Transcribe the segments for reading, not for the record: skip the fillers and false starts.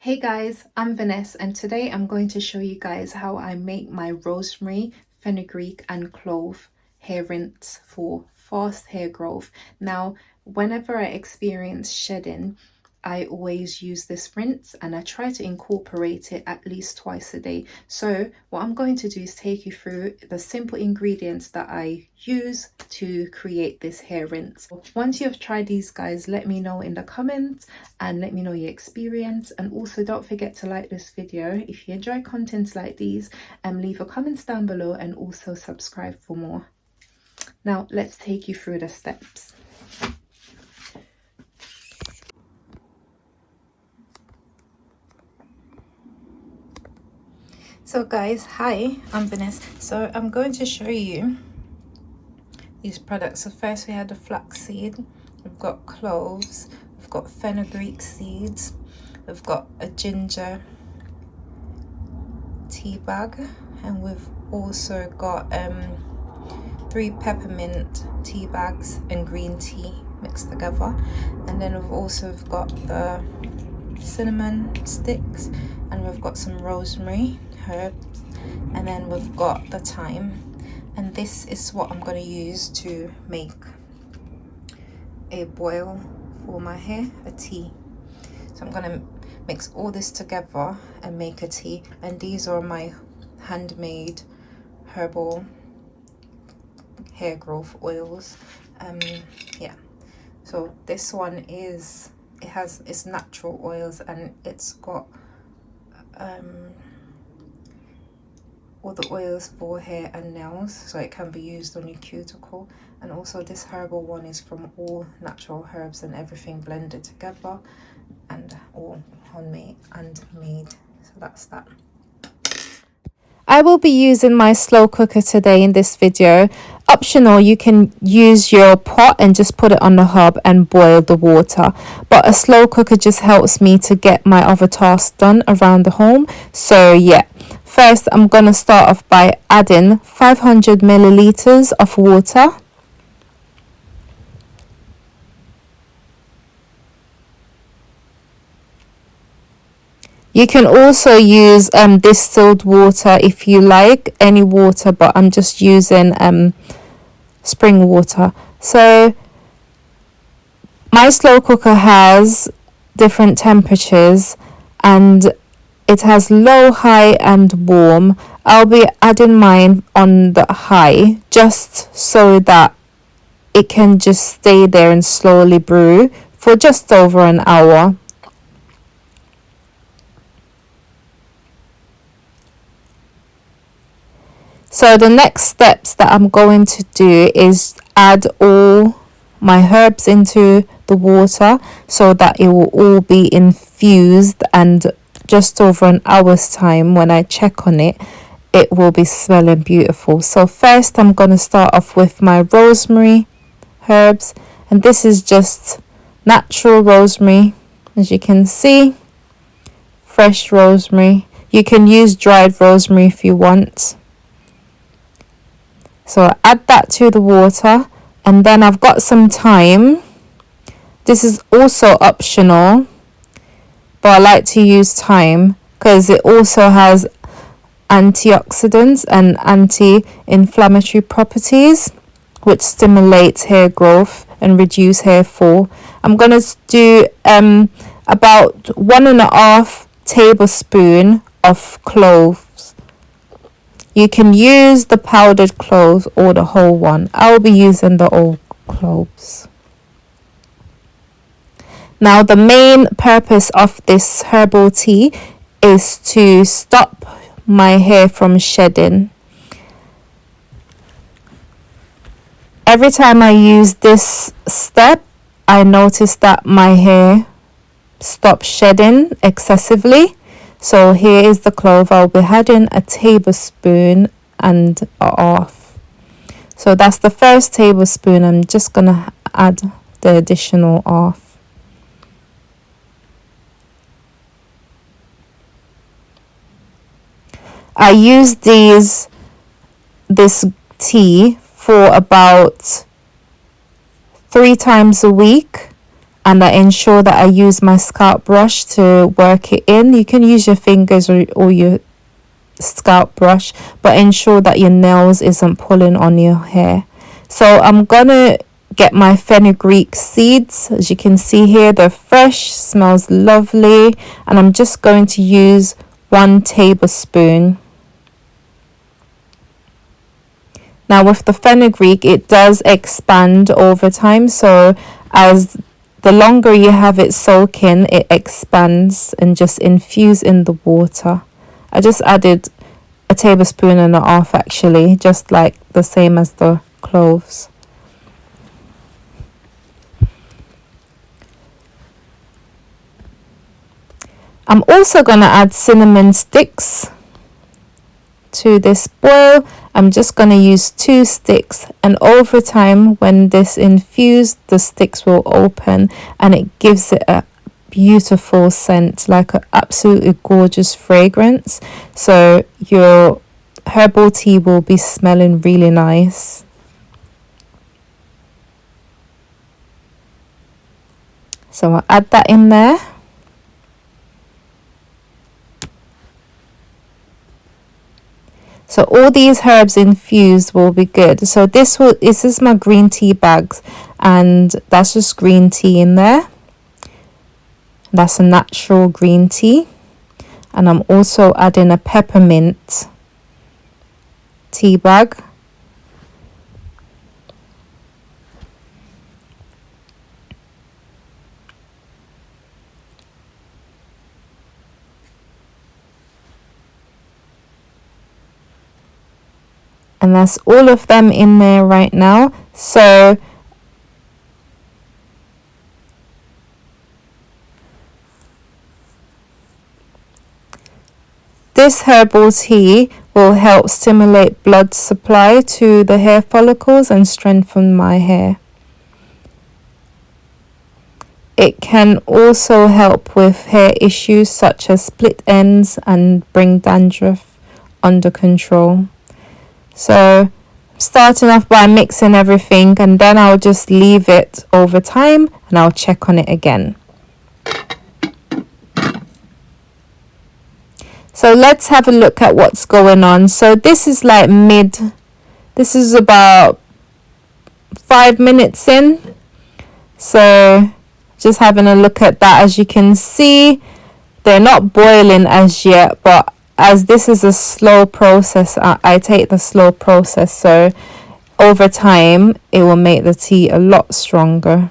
Hey guys, I'm Vanessa and today I'm going to show you guys how I make my rosemary, fenugreek and clove hair rinse for fast hair growth. Now, whenever I experience shedding, I always use this rinse and I try to incorporate it at least twice a day. So what I'm going to do is take you through the simple ingredients that I use to create this hair rinse. Once you've tried these guys, let me know in the comments and let me know your experience. And also don't forget to like this video if you enjoy contents like these, and leave a comment down below and also subscribe for more. Now let's take you through the steps. So guys, hi, I'm Vanessa. So I'm going to show you these products. So first we had the flaxseed, we've got cloves, we've got fenugreek seeds, we've got a ginger tea bag, and we've also got 3 peppermint tea bags and green tea mixed together. And then we've also got the cinnamon sticks, and we've got some rosemary herbs, and then we've got the thyme. And this is what I'm going to use to make a boil for my hair, a tea. So I'm going to mix all this together and make a tea. And these are my handmade herbal hair growth oils. Yeah, so this one is, it's natural oils, and it's got all the oils for hair and nails, so it can be used on your cuticle. And also this herbal one is from all natural herbs and everything blended together and all homemade and made. So that's that. I will be using my slow cooker today in this video. Optional, you can use your pot and just put it on the hob and boil the water, but a slow cooker just helps me to get my other tasks done around the home. So yeah, first I'm gonna start off by adding 500 milliliters of water. You can also use distilled water if you like, any water, but I'm just using spring water. So my slow cooker has different temperatures, and it has low, high and warm. I'll be adding mine on the high just so that it can just stay there and slowly brew for just over an hour. So the next steps that I'm going to do is add all my herbs into the water so that it will all be infused, and just over an hour's time when I check on it, it will be smelling beautiful. So first I'm going to start off with my rosemary herbs, and this is just natural rosemary, as you can see, fresh rosemary. You can use dried rosemary if you want. So I add that to the water, and then I've got some thyme. This is also optional, but I like to use thyme because it also has antioxidants and anti-inflammatory properties, which stimulates hair growth and reduce hair fall. I'm going to do about 1.5 tablespoons of cloves. You can use the powdered cloves or the whole one. I'll be using the whole cloves. Now the main purpose of this herbal tea is to stop my hair from shedding. Every time I use this step, I notice that my hair stops shedding excessively. So here is the clove. I'll be adding a tablespoon and a half. So that's the first tablespoon. I'm just going to add the additional half. I use this tea for about 3 times a week. and I ensure that I use my scalp brush to work it in. You can use your fingers or your scalp brush, but ensure that your nails isn't pulling on your hair. So I'm gonna get my fenugreek seeds. As you can see here, they're fresh, smells lovely, and I'm just going to use 1 tablespoon. Now with the fenugreek, it does expand over time, so as the longer you have it soaking, it expands, and just infuse in the water. I just added 1.5 tablespoons actually, just like the same as the cloves. I'm also going to add cinnamon sticks to this boil. I'm just going to use 2 sticks, and over time when this infused, the sticks will open and it gives it a beautiful scent, like an absolutely gorgeous fragrance. So your herbal tea will be smelling really nice. So I'll add that in there. So all these herbs infused will be good. So this is my green tea bags, and that's just green tea in there. That's a natural green tea. And I'm also adding a peppermint tea bag. And that's all of them in there right now. So this herbal tea will help stimulate blood supply to the hair follicles and strengthen my hair. It can also help with hair issues such as split ends and bring dandruff under control. So starting off by mixing everything, and then I'll just leave it over time and I'll check on it again. So let's have a look at what's going on. So this is like this is about 5 minutes in. So just having a look at that. As you can see, they're not boiling as yet, but as this is a slow process, I take the slow process, so over time it will make the tea a lot stronger.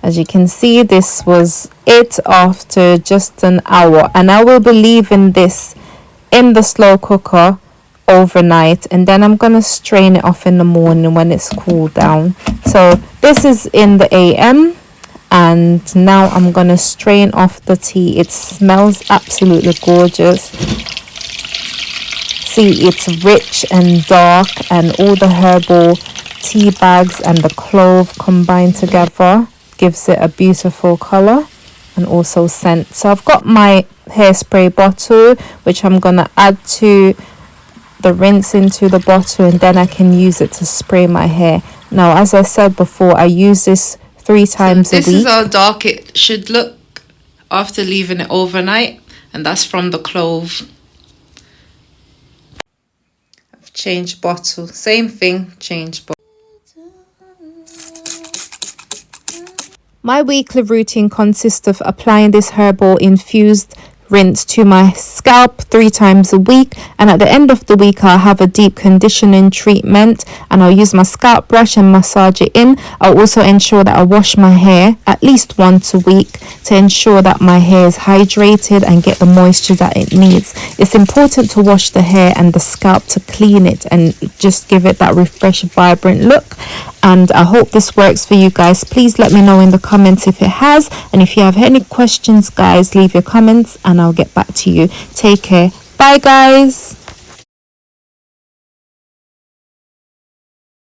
As you can see, this was it after just an hour, and I will be leaving this in the slow cooker overnight, and then I'm going to strain it off in the morning when it's cooled down. So this is in the AM, and now I'm going to strain off the tea. It smells absolutely gorgeous. See, it's rich and dark, and all the herbal tea bags and the clove combined together gives it a beautiful color and also scent. So I've got my hairspray bottle, which I'm going to add to the rinse into the bottle, and then I can use it to spray my hair. Now, as I said before, I use this 3 times a week. This is how dark it should look after leaving it overnight, and that's from the clove. I've changed bottle, same thing, change bottle. My weekly routine consists of applying this herbal infused rinse to my scalp 3 times a week, and at the end of the week I'll have a deep conditioning treatment, and I'll use my scalp brush and massage it in. I'll also ensure that I wash my hair at least once a week to ensure that my hair is hydrated and get the moisture that it needs. It's important to wash the hair and the scalp to clean it and just give it that refreshed, vibrant look. And I hope this works for you guys. Please let me know in the comments if it has, and if you have any questions, guys, leave your comments and I'll get back to you. Take care. Bye, guys.